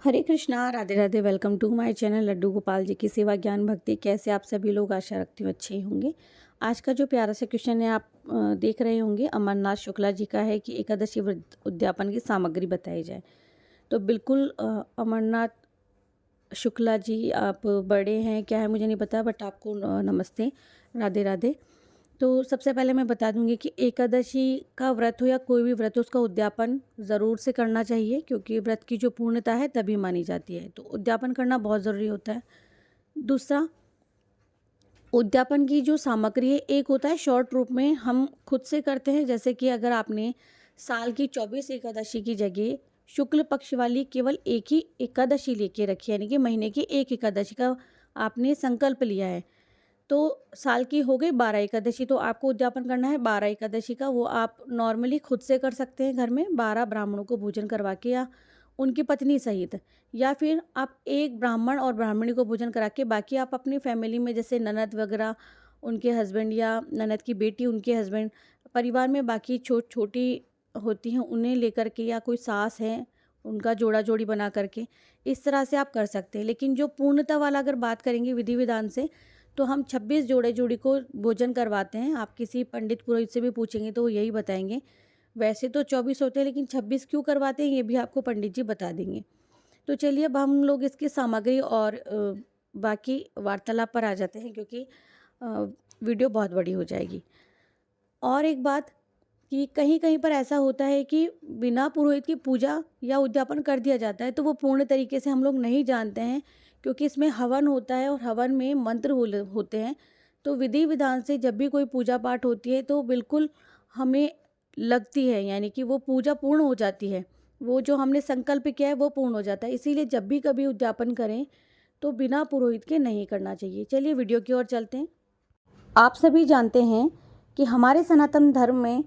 Hare Krishna, Radhe Radhe. Welcome to my channel Laddu Gopal ji की सेवा ज्ञान भक्ति। कैसे आप सभी लोग, आशा रखती हूँ अच्छे ही होंगे। आज का जो प्यारा सा क्वेश्चन है आप देख रहे होंगे, अमरनाथ शुक्ला जी का है कि एकादशी व्रत उद्यापन की सामग्री बताई जाए। तो बिल्कुल अमरनाथ शुक्ला जी, आप बड़े हैं क्या है मुझे नहीं पता, बट आपको नमस्ते, राधे राधे। तो सबसे पहले मैं बता दूंगी कि एकादशी का व्रत हो या कोई भी व्रत हो, उसका उद्यापन ज़रूर से करना चाहिए, क्योंकि व्रत की जो पूर्णता है तभी मानी जाती है। तो उद्यापन करना बहुत ज़रूरी होता है। दूसरा, उद्यापन की जो सामग्री है, एक होता है शॉर्ट रूप में हम खुद से करते हैं, जैसे कि अगर आपने साल की 24 एकादशी की जगह शुक्ल पक्ष वाली केवल एक ही एकादशी लेके रखी है, यानी कि महीने की एक एकादशी का आपने संकल्प लिया है, तो साल की हो गई 12 एकादशी। तो आपको उद्यापन करना है 12 एकादशी का। वो आप नॉर्मली खुद से कर सकते हैं घर में, 12 ब्राह्मणों को भोजन करवा के या उनकी पत्नी सहित, या फिर आप एक ब्राह्मण और ब्राह्मणी को भोजन करा के बाकी आप अपनी फैमिली में, जैसे ननद वगैरह उनके हस्बैंड या ननद की बेटी उनके हस्बैंड, परिवार में बाकी छोटी होती हैं उन्हें लेकर के, या कोई सास है उनका जोड़ा जोड़ी बना करके, इस तरह से आप कर सकते हैं। लेकिन जो पूर्णता वाला अगर बात करेंगे विधि विधान से, तो हम 26 जोड़े जोड़ी को भोजन करवाते हैं। आप किसी पंडित पुरोहित से भी पूछेंगे तो वो यही बताएंगे। वैसे तो 24 होते हैं, लेकिन 26 क्यों करवाते हैं ये भी आपको पंडित जी बता देंगे। तो चलिए अब हम लोग इसकी सामग्री और बाकी वार्तालाप पर आ जाते हैं, क्योंकि वीडियो बहुत बड़ी हो जाएगी। और एक बात कि कहीं कहीं पर ऐसा होता है कि बिना पुरोहित की पूजा या उद्यापन कर दिया जाता है, तो वो पूर्ण तरीके से हम लोग नहीं जानते हैं, क्योंकि इसमें हवन होता है और हवन में मंत्र होते हैं। तो विधि विधान से जब भी कोई पूजा पाठ होती है तो बिल्कुल हमें लगती है, यानी कि वो पूजा पूर्ण हो जाती है, वो जो हमने संकल्प किया है वो पूर्ण हो जाता है। इसीलिए जब भी कभी उद्यापन करें तो बिना पुरोहित के नहीं करना चाहिए। चलिए वीडियो की ओर चलते हैं। आप सभी जानते हैं कि हमारे सनातन धर्म में,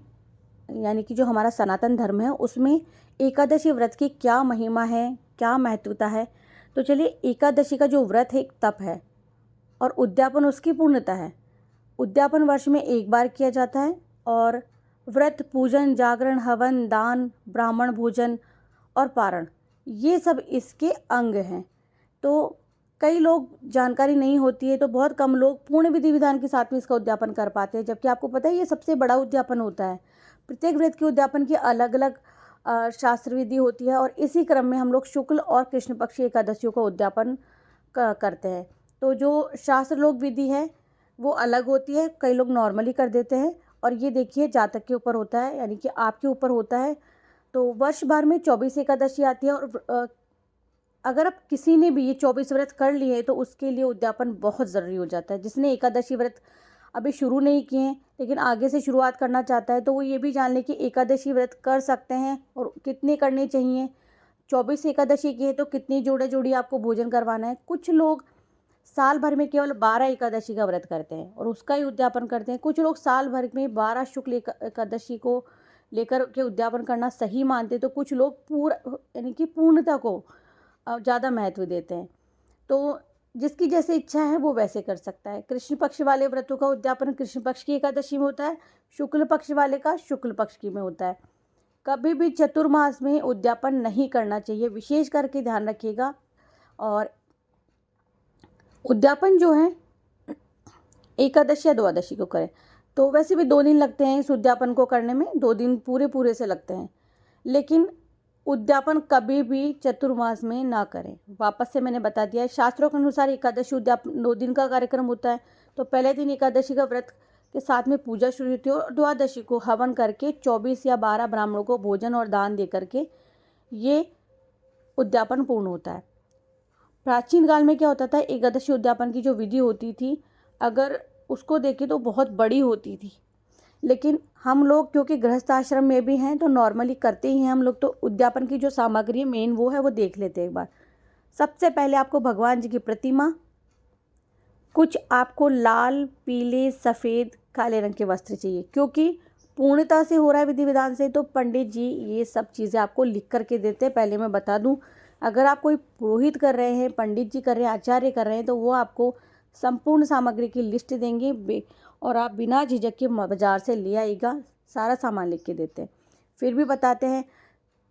यानी कि जो हमारा सनातन धर्म है, उसमें एकादशी व्रत की क्या महिमा है, क्या महत्वता है। तो चलिए, एकादशी का जो व्रत है एक तप है और उद्यापन उसकी पूर्णता है। उद्यापन वर्ष में एक बार किया जाता है और व्रत, पूजन, जागरण, हवन, दान, ब्राह्मण भोजन और पारण, ये सब इसके अंग हैं। तो कई लोग जानकारी नहीं होती है, तो बहुत कम लोग पूर्ण विधि विधान के साथ में इसका उद्यापन कर पाते हैं, जबकि आपको पता है ये सबसे बड़ा उद्यापन होता है। प्रत्येक व्रत के उद्यापन की अलग अलग शास्त्र विधि होती है, और इसी क्रम में हम लोग शुक्ल और कृष्ण पक्षी एकादशियों का उद्यापन करते हैं। तो जो शास्त्र लोक विधि है वो अलग होती है, कई लोग नॉर्मली कर देते हैं, और ये देखिए जातक के ऊपर होता है, यानी कि आपके ऊपर होता है। तो वर्ष भर में 24 एकादशी आती है, और अगर आप किसी ने भी ये 24 व्रत कर लिए तो उसके लिए उद्यापन बहुत ज़रूरी हो जाता है। जिसने एकादशी व्रत अभी शुरू नहीं किए हैं लेकिन आगे से शुरुआत करना चाहता है, तो वो ये भी जान ले कि एकादशी व्रत कर सकते हैं और कितने करने चाहिए। 24 एकादशी की है तो कितनी जोड़े जोड़ी आपको भोजन करवाना है। कुछ लोग साल भर में केवल 12 एकादशी का व्रत करते हैं और उसका ही उद्यापन करते हैं। कुछ लोग साल भर में 12 शुक्ल एकादशी को लेकर के उद्यापन करना सही मानते हैं, तो कुछ लोग पूरा, यानी कि पूर्णता को ज़्यादा महत्व देते हैं। तो जिसकी जैसे इच्छा है वो वैसे कर सकता है। कृष्ण पक्ष वाले व्रतों का उद्यापन कृष्ण पक्ष की एकादशी में होता है, शुक्ल पक्ष वाले का शुक्ल पक्ष की में होता है। कभी भी चतुर्मास में उद्यापन नहीं करना चाहिए, विशेष करके ध्यान रखिएगा। और उद्यापन जो है एकादशी या द्वादशी को करें, तो वैसे भी 2 दिन लगते हैं इस उद्यापन को करने में, 2 दिन पूरे पूरे से लगते हैं। लेकिन उद्यापन कभी भी चतुर्मास में ना करें। वापस से मैंने बता दिया है, शास्त्रों के अनुसार एकादशी उद्यापन 2 दिन का कार्यक्रम होता है। तो पहले दिन एकादशी का व्रत के साथ में पूजा शुरू होती है, और द्वादशी को हवन करके 24 या 12 ब्राह्मणों को भोजन और दान दे करके ये उद्यापन पूर्ण होता है। प्राचीन काल में क्या होता था, एकादशी उद्यापन की जो विधि होती थी, अगर उसको देखें तो बहुत बड़ी होती थी, लेकिन हम लोग क्योंकि गृहस्थ आश्रम में भी हैं तो नॉर्मली करते ही हैं हम लोग। तो उद्यापन की जो सामग्री है मेन वो है, वो देख लेते हैं एक बार। सबसे पहले आपको भगवान जी की प्रतिमा, कुछ आपको लाल, पीले, सफ़ेद, काले रंग के वस्त्र चाहिए, क्योंकि पूर्णता से हो रहा है विधि विधान से, तो पंडित जी ये सब चीज़ें आपको लिख करके देते हैं। पहले मैं बता दूं, अगर आप कोई पुरोहित कर रहे हैं, पंडित जी कर रहे हैं, आचार्य कर रहे हैं, तो वो आपको संपूर्ण सामग्री की लिस्ट देंगे और आप बिना झिझक के बाजार से ले आइएगा, सारा सामान लिख के देते हैं। फिर भी बताते हैं,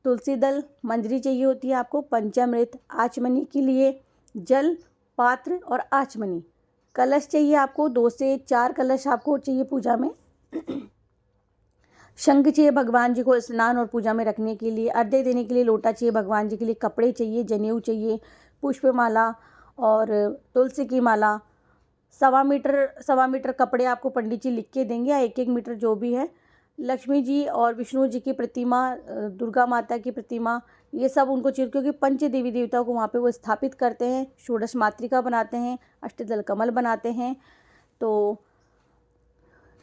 तुलसी दल, मंजरी चाहिए होती है आपको, पंचामृत, आचमनी के लिए जल, पात्र और आचमनी। कलश चाहिए आपको, 2 से 4 कलश आपको चाहिए पूजा में। शंख चाहिए भगवान जी को स्नान और पूजा में रखने के लिए। अर्घ्य देने के लिए लोटा चाहिए भगवान जी के लिए। कपड़े चाहिए, जनेऊ चाहिए, पुष्पमाला और तुलसी की माला। 1.25 मीटर कपड़े आपको पंडित जी लिख के देंगे, या 1-1 मीटर जो भी है। लक्ष्मी जी और विष्णु जी की प्रतिमा, दुर्गा माता की प्रतिमा, ये सब उनको चाहिए, क्योंकि पंच देवी देवताओं को वहाँ पे वो स्थापित करते हैं। षोडश मातृका बनाते हैं, अष्टदल कमल बनाते हैं। तो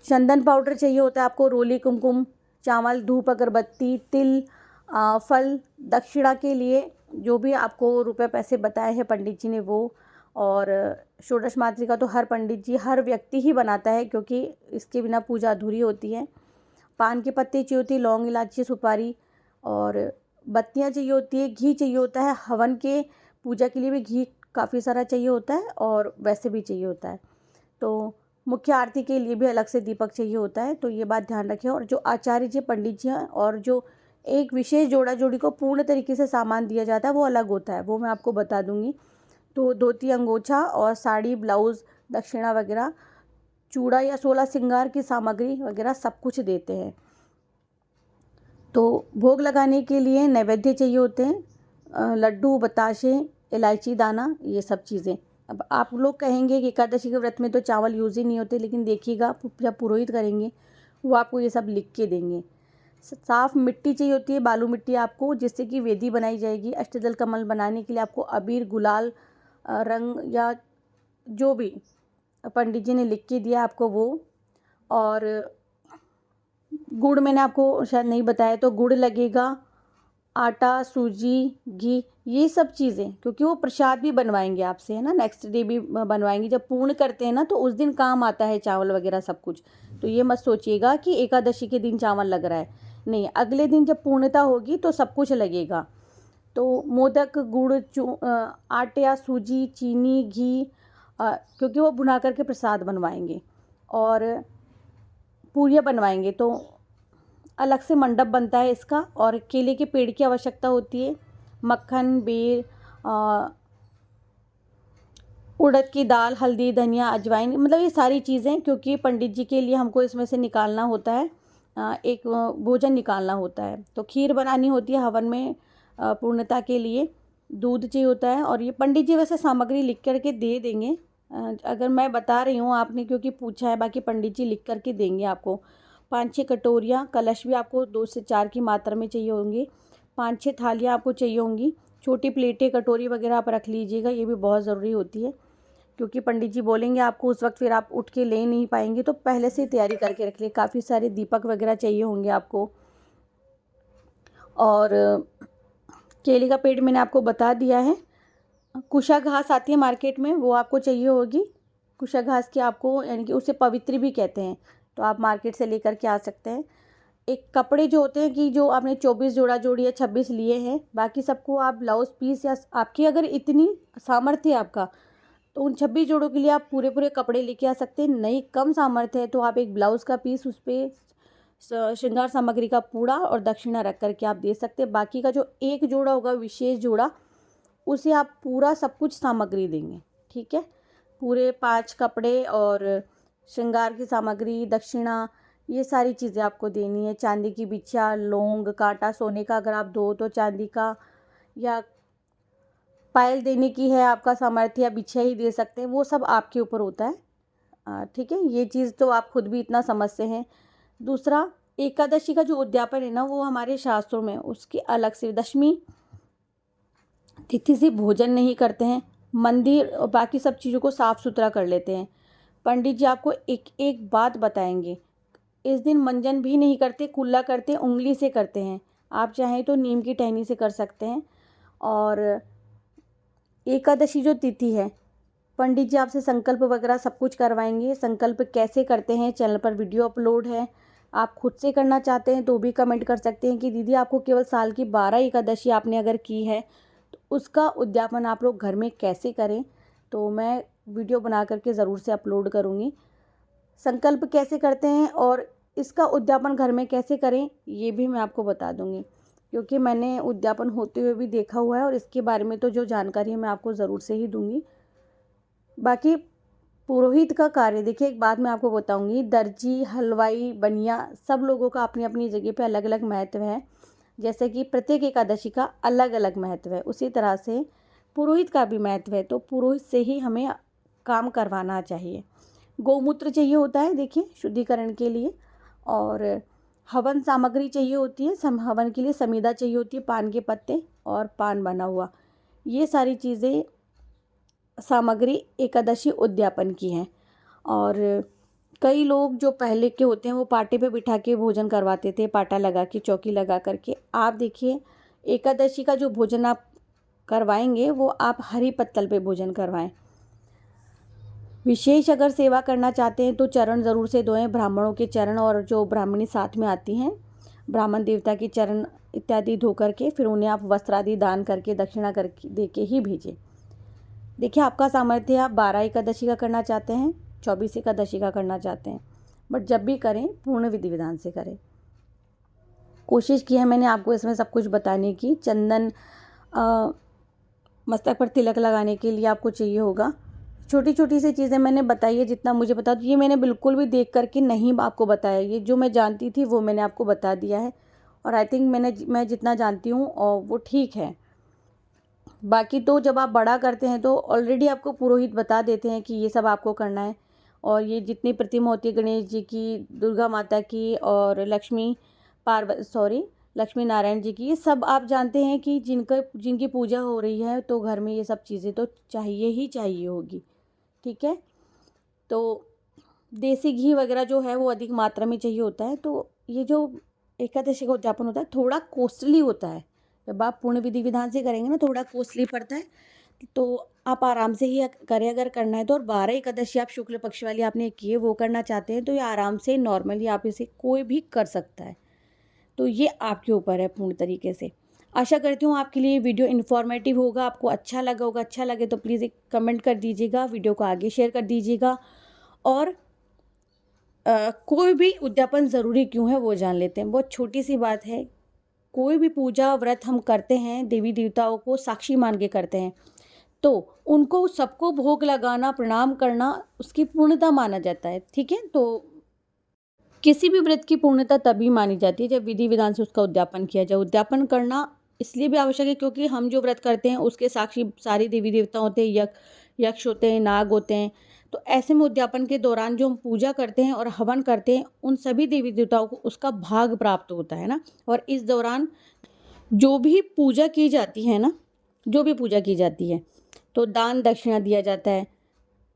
चंदन पाउडर चाहिए होता है आपको, रोली, कुमकुम, चावल, धूप, अगरबत्ती, तिल, फल, दक्षिणा के लिए जो भी आपको रुपए पैसे बताए हैं पंडित जी ने वो। और षोडश मातृका तो हर पंडित जी, हर व्यक्ति ही बनाता है, क्योंकि इसके बिना पूजा अधूरी होती है। पान के पत्ते चाहिए होती है, लौंग, इलायची, सुपारी और बत्तियां चाहिए होती है। घी चाहिए होता है, हवन के पूजा के लिए भी घी काफ़ी सारा चाहिए होता है और वैसे भी चाहिए होता है। तो मुख्य आरती के लिए भी अलग से दीपक चाहिए होता है, तो ये बात ध्यान रखें। और जो आचार्य जी, पंडित जी हैं, और जो एक विशेष जोड़ा जोड़ी को पूर्ण तरीके से सामान दिया जाता है वो अलग होता है, वो मैं आपको बता दूंगी। तो धोती, अंगोछा और साड़ी, ब्लाउज़, दक्षिणा वगैरह, चूड़ा या 16 श्रृंगार की सामग्री वगैरह सब कुछ देते हैं। तो भोग लगाने के लिए नैवेद्य चाहिए होते हैं, लड्डू, बताशे, इलायची दाना, ये सब चीज़ें। अब आप लोग कहेंगे कि एकादशी के व्रत में तो चावल यूज़ ही नहीं होते, लेकिन देखिएगा जब पुरोहित करेंगे वो आपको ये सब लिख के देंगे। साफ़ मिट्टी चाहिए होती है, बालू मिट्टी आपको, जिससे कि वेदी बनाई जाएगी। अष्टदल कमल बनाने के लिए आपको अबीर, गुलाल, रंग या जो भी पंडित जी ने लिख के दिया आपको वो। और गुड़ मैंने आपको शायद नहीं बताया, तो गुड़ लगेगा, आटा, सूजी, घी, ये सब चीज़ें, क्योंकि वो प्रसाद भी बनवाएंगे आपसे, है ना, नेक्स्ट डे भी बनवाएंगे। जब पूर्ण करते हैं ना तो उस दिन काम आता है चावल वगैरह सब कुछ। तो ये मत सोचिएगा कि एकादशी के दिन चावल लग रहा है, नहीं, अगले दिन जब पूर्णता होगी तो सब कुछ लगेगा। तो मोदक, गुड़, आटे या सूजी, चीनी, घी, क्योंकि वो भुना करके प्रसाद बनवाएंगे और पूरियाँ बनवाएंगे। तो अलग से मंडप बनता है इसका, और केले के पेड़ की आवश्यकता होती है। मक्खन, बेर, उड़द की दाल, हल्दी, धनिया, अजवाइन, मतलब ये सारी चीज़ें, क्योंकि पंडित जी के लिए हमको इसमें से निकालना होता है, एक भोजन निकालना होता है। तो खीर बनानी होती है हवन में पूर्णता के लिए। दूध चाहिए होता है, और ये पंडित जी वैसे सामग्री लिख करके दे देंगे। अगर मैं बता रही हूँ, आपने क्योंकि पूछा है, बाकी पंडित जी लिख करके देंगे आपको। 5-6 कटोरियाँ, कलश भी आपको 2 से 4 की मात्रा में चाहिए होंगे। 5-6 थालियाँ आपको चाहिए होंगी। छोटी प्लेटें, कटोरी वगैरह आप रख लीजिएगा, ये भी बहुत ज़रूरी होती है, क्योंकि पंडित जी बोलेंगे आपको उस वक्त, फिर आप उठ के ले नहीं पाएंगे। तो पहले से तैयारी करके रख लिए। काफ़ी सारे दीपक वगैरह चाहिए होंगे आपको। और केले का पेड़ मैंने आपको बता दिया है। कुशा घास आती है मार्केट में, वो आपको चाहिए होगी। कुशा घास की आपको, यानी कि उसे पवित्री भी कहते हैं, तो आप मार्केट से लेकर के आ सकते हैं। एक कपड़े जो होते हैं, कि जो आपने 24 जोड़ा जोड़ी या 26 लिए हैं, बाकी सबको आप ब्लाउज़ पीस, या आपकी अगर इतनी सामर्थ्य है आपका, तो उन 26 जोड़ों के लिए आप पूरे पूरे कपड़े लेके आ सकते हैं। नहीं, कम सामर्थ्य है तो आप एक ब्लाउज़ का पीस, उस पर श्रृंगार सामग्री का पूड़ा और दक्षिणा रख करके आप दे सकते हैं। बाकी का जो एक जोड़ा होगा, विशेष जोड़ा, उसे आप पूरा सब कुछ सामग्री देंगे, ठीक है। पूरे 5 कपड़े और श्रृंगार की सामग्री, दक्षिणा, ये सारी चीज़ें आपको देनी है। चांदी की बिछिया, लौंग, कांटा, सोने का अगर आप दो तो चांदी का, या पायल देने की है आपका सामर्थ्य, या बिछिया ही दे सकते हैं, वो सब आपके ऊपर होता है, ठीक है। ये चीज़ तो आप खुद भी इतना समझते हैं। दूसरा, एकादशी का जो उद्यापन है ना, वो हमारे शास्त्रों में उसकी अलग से, दशमी तिथि से भोजन नहीं करते हैं। मंदिर और बाकी सब चीज़ों को साफ़ सुथरा कर लेते हैं। पंडित जी आपको एक एक बात बताएंगे। इस दिन मंजन भी नहीं करते, कुल्ला करते, उंगली से करते हैं। आप चाहें तो नीम की टहनी से कर सकते हैं। और एकादशी जो तिथि है, पंडित जी आपसे संकल्प वगैरह सब कुछ करवाएंगे। संकल्प कैसे करते हैं, चैनल पर वीडियो अपलोड है। आप खुद से करना चाहते हैं तो भी कमेंट कर सकते हैं कि दीदी आपको केवल साल की 12 एकादशी आपने अगर की है तो उसका उद्यापन आप लोग घर में कैसे करें, तो मैं वीडियो बना करके ज़रूर से अपलोड करूँगी। संकल्प कैसे करते हैं और इसका उद्यापन घर में कैसे करें, ये भी मैं आपको बता दूँगी। क्योंकि मैंने उद्यापन होते हुए भी देखा हुआ है और इसके बारे में तो जो जानकारी है मैं आपको ज़रूर से ही दूंगी। बाकी पुरोहित का कार्य देखिए, एक बात मैं आपको बताऊंगी, दर्जी, हलवाई, बनिया, सब लोगों का अपनी अपनी जगह पे अलग अलग महत्व है। जैसे कि प्रत्येक एकादशी का अलग अलग महत्व है, उसी तरह से पुरोहित का भी महत्व है। तो पुरोहित से ही हमें काम करवाना चाहिए। गौमूत्र चाहिए होता है देखिए शुद्धिकरण के लिए, और हवन सामग्री चाहिए होती है, हवन के लिए समीदा चाहिए होती है, पान के पत्ते और पान बना हुआ। ये सारी चीज़ें सामग्री एकादशी उद्यापन की हैं। और कई लोग जो पहले के होते हैं वो पाटे पे बिठा के भोजन करवाते थे, पाटा लगा के, चौकी लगा करके। आप देखिए एकादशी का जो भोजन आप करवाएंगे वो आप हरी पत्तल पे भोजन करवाएं। विशेष अगर सेवा करना चाहते हैं तो चरण ज़रूर से धोएं, ब्राह्मणों के चरण और जो ब्राह्मणी साथ में आती हैं, ब्राह्मण देवता के चरण इत्यादि धो करके फिर उन्हें आप वस्त्र आदि दान करके दक्षिणा करके दे के ही भेजें। देखिए आपका सामर्थ्य, आप 12 एकादशी का करना चाहते हैं, 24 एकादशी का करना चाहते हैं, बट जब भी करें पूर्ण विधि विधान से करें। कोशिश की है मैंने आपको इसमें सब कुछ बताने की। चंदन मस्तक पर तिलक लगाने के लिए आपको चाहिए होगा। छोटी छोटी सी चीज़ें मैंने बताई है जितना मुझे पता। ये मैंने बिल्कुल भी देख करके नहीं आपको बताया, ये जो मैं जानती थी वो मैंने आपको बता दिया है। और आई थिंक मैं जितना जानती हूँ और वो ठीक है। बाकी तो जब आप बड़ा करते हैं तो ऑलरेडी आपको पुरोहित बता देते हैं कि ये सब आपको करना है। और ये जितनी प्रतिमा होती है गणेश जी की, दुर्गा माता की और लक्ष्मी नारायण जी की, ये सब आप जानते हैं कि जिनकी पूजा हो रही है तो घर में ये सब चीज़ें तो चाहिए ही चाहिए होगी। ठीक है, तो देसी घी वगैरह जो है वो अधिक मात्रा में चाहिए होता है। तो ये जो एकादशी का उद्यापन होता है थोड़ा कॉस्टली होता है। जब आप पूर्ण विधि विधान से करेंगे ना थोड़ा कॉस्टली पड़ता है, तो आप आराम से ही करें अगर करना है तो। और 12 एकादशी आप शुक्ल पक्ष वाली आपने की है वो करना चाहते हैं तो ये आराम से नॉर्मली आप इसे कोई भी कर सकता है। तो ये आपके ऊपर है पूर्ण तरीके से। आशा करती हूँ आपके लिए वीडियो इन्फॉर्मेटिव होगा, आपको अच्छा लगा होगा। अच्छा लगे तो प्लीज़ एक कमेंट कर दीजिएगा, वीडियो को आगे शेयर कर दीजिएगा। और कोई भी उद्यापन ज़रूरी क्यों है वो जान लेते हैं। बहुत छोटी सी बात है, कोई भी पूजा व्रत हम करते हैं देवी देवताओं को साक्षी मान के करते हैं, तो उनको सबको भोग लगाना, प्रणाम करना उसकी पूर्णता माना जाता है। ठीक है, तो किसी भी व्रत की पूर्णता तभी मानी जाती है जब विधि विधान से उसका उद्यापन किया जाए। उद्यापन करना इसलिए भी आवश्यक है क्योंकि हम जो व्रत करते हैं उसके साक्षी सारे देवी देवता होते हैं, यक्ष होते हैं, नाग होते हैं। तो ऐसे में उद्यापन के दौरान जो हम पूजा करते हैं और हवन करते हैं उन सभी देवी देवताओं को उसका भाग प्राप्त होता है ना। और इस दौरान जो भी पूजा की जाती है ना, जो भी पूजा की जाती है तो दान दक्षिणा दिया जाता है।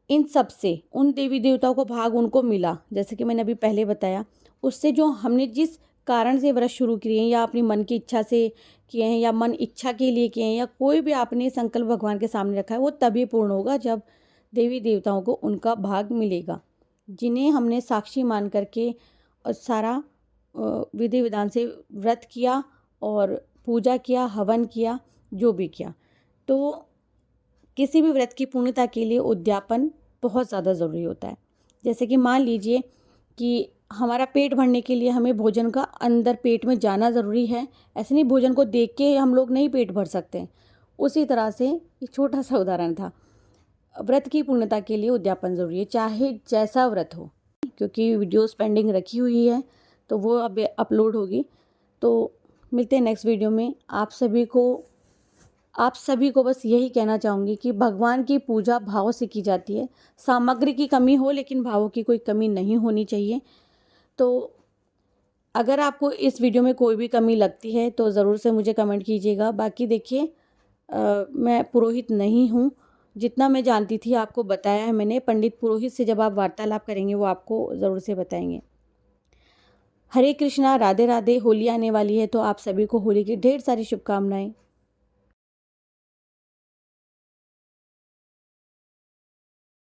इन सब से उन देवी देवताओं को भाग उनको मिला, जैसे कि मैंने अभी पहले बताया। उससे जो हमने जिस कारण से व्रत शुरू किए हैं या अपनी मन की इच्छा से किए हैं या मन इच्छा के लिए किए हैं या कोई भी आपने संकल्प भगवान के सामने रखा है, वो तभी पूर्ण होगा जब देवी देवताओं को उनका भाग मिलेगा, जिन्हें हमने साक्षी मान करके सारा विधि विधान से व्रत किया और पूजा किया, हवन किया, जो भी किया। तो किसी भी व्रत की पूर्णता के लिए उद्यापन बहुत ज़्यादा ज़रूरी होता है। जैसे कि मान लीजिए कि हमारा पेट भरने के लिए हमें भोजन का अंदर पेट में जाना ज़रूरी है। ऐसे नहीं भोजन को देख के हम लोग नहीं पेट भर सकते। उसी तरह से एक छोटा सा उदाहरण था, व्रत की पूर्णता के लिए उद्यापन ज़रूरी है, चाहे जैसा व्रत हो। क्योंकि वीडियोस पेंडिंग रखी हुई है तो वो अब अपलोड होगी। तो मिलते हैं नेक्स्ट वीडियो में। आप सभी को बस यही कहना चाहूँगी कि भगवान की पूजा भाव से की जाती है। सामग्री की कमी हो लेकिन भावों की कोई कमी नहीं होनी चाहिए। तो अगर आपको इस वीडियो में कोई भी कमी लगती है तो ज़रूर से मुझे कमेंट कीजिएगा। बाकी देखिए मैं पुरोहित नहीं हूँ, जितना मैं जानती थी आपको बताया है मैंने। पंडित पुरोहित से जब आप वार्तालाप करेंगे वो आपको ज़रूर से बताएंगे। हरे कृष्णा, राधे राधे। होली आने वाली है तो आप सभी को होली की ढेर सारी शुभकामनाएं।